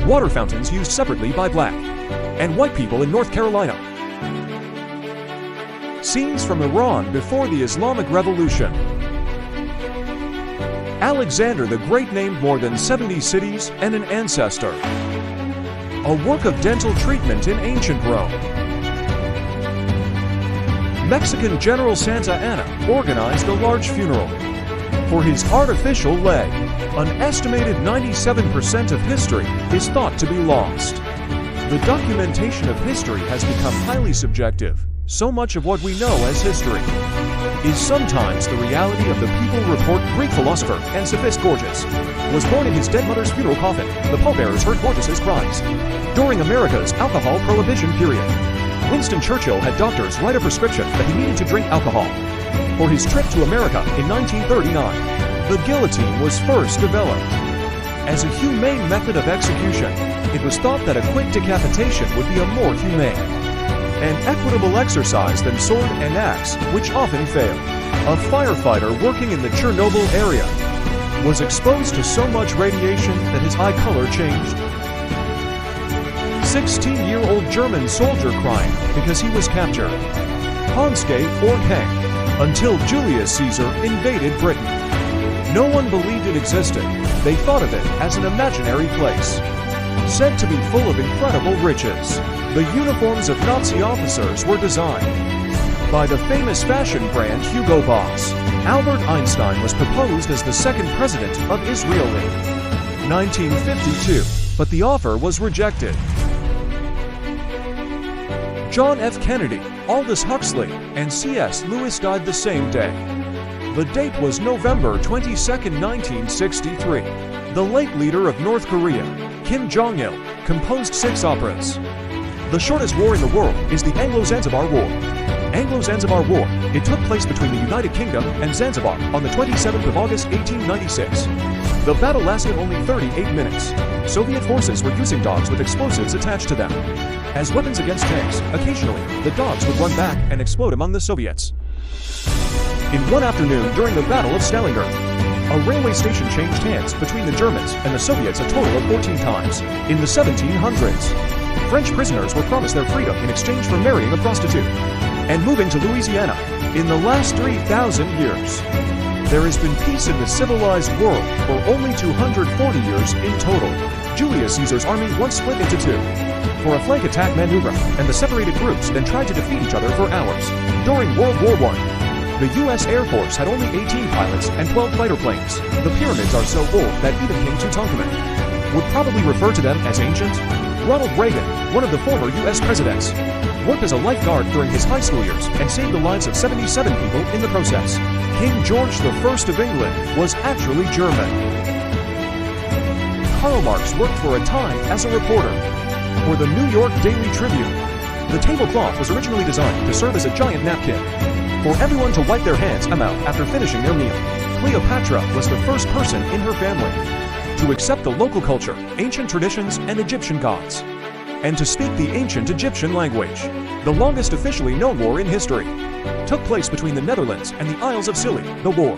water fountains used separately by black and white people in North Carolina. Scenes from Iran before the Islamic Revolution. Alexander the Great named more than 70 cities and an ancestor. A work of dental treatment in ancient Rome. Mexican General Santa Anna organized a large funeral for his artificial leg. An estimated 97% of history is thought to be lost. The documentation of history has become highly subjective. So much of what we know as history is sometimes the reality of the people report. Greek philosopher and sophist Gorgias was born in his dead mother's funeral coffin. The pallbearers heard Gorgias's cries during America's alcohol prohibition period. Winston Churchill had doctors write a prescription that he needed to drink alcohol for his trip to America in 1939. The guillotine was first developed as a humane method of execution. It was thought that a quick decapitation would be a more humane and equitable exercise than sword and axe, which often failed. A firefighter working in the Chernobyl area was exposed to so much radiation that his eye color changed. 16-year-old German soldier crying because he was captured. Hanske or hanged until Julius Caesar invaded Britain. No one believed it existed. They thought of it as an imaginary place, said to be full of incredible riches. The uniforms of Nazi officers were designed by the famous fashion brand Hugo Boss. Albert Einstein was proposed as the second president of Israel in 1952, but the offer was rejected. John F. Kennedy, Aldous Huxley, and C.S. Lewis died the same day. The date was November 22, 1963. The late leader of North Korea, Kim Jong-il, composed 6 operas. The shortest war in the world is the Anglo-Zanzibar War. Anglo-Zanzibar War. It took place between the United Kingdom and Zanzibar on the 27th of August, 1896. The battle lasted only 38 minutes. Soviet forces were using dogs with explosives attached to them as weapons against tanks. Occasionally, the dogs would run back and explode among the Soviets. In one afternoon during the Battle of Stalingrad, a railway station changed hands between the Germans and the Soviets a total of 14 times. In the 1700s, French prisoners were promised their freedom in exchange for marrying a prostitute and moving to Louisiana. In the last 3,000 years, there has been peace in the civilized world for only 240 years in total. Julius Caesar's army once split into 2 for a flank attack maneuver, and the separated groups then tried to defeat each other for hours. During World War I, the U.S. Air Force had only 18 pilots and 12 fighter planes. The pyramids are so old that even King Tutankhamun would probably refer to them as ancient. Ronald Reagan, one of the former U.S. presidents, worked as a lifeguard during his high school years and saved the lives of 77 people in the process. King George I of England was actually German. Karl Marx worked for a time as a reporter for the New York Daily Tribune. The tablecloth was originally designed to serve as a giant napkin for everyone to wipe their hands and mouth after finishing their meal. Cleopatra was the first person in her family to accept the local culture, ancient traditions, and Egyptian gods, and to speak the ancient Egyptian language. The longest officially known war in history took place between the Netherlands and the Isles of Scilly. The war